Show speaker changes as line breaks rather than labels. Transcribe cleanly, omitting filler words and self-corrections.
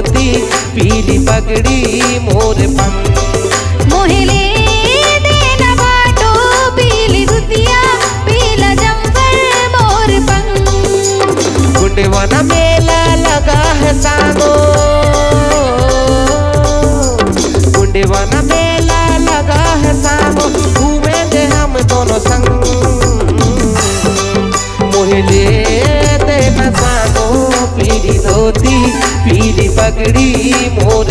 धोती पीली पगड़ी मोर पंख।
मोहिले देना बाटो पीली धुतिया पीला जंपर मोर पंख।
कुंडवाना मेला लगा है सामो, कुंडवाना मेला लगा है सामो, घूमेंगे हम दोनों संग। मोहिले देना सामो पीली धोती पीली पगड़ी मोर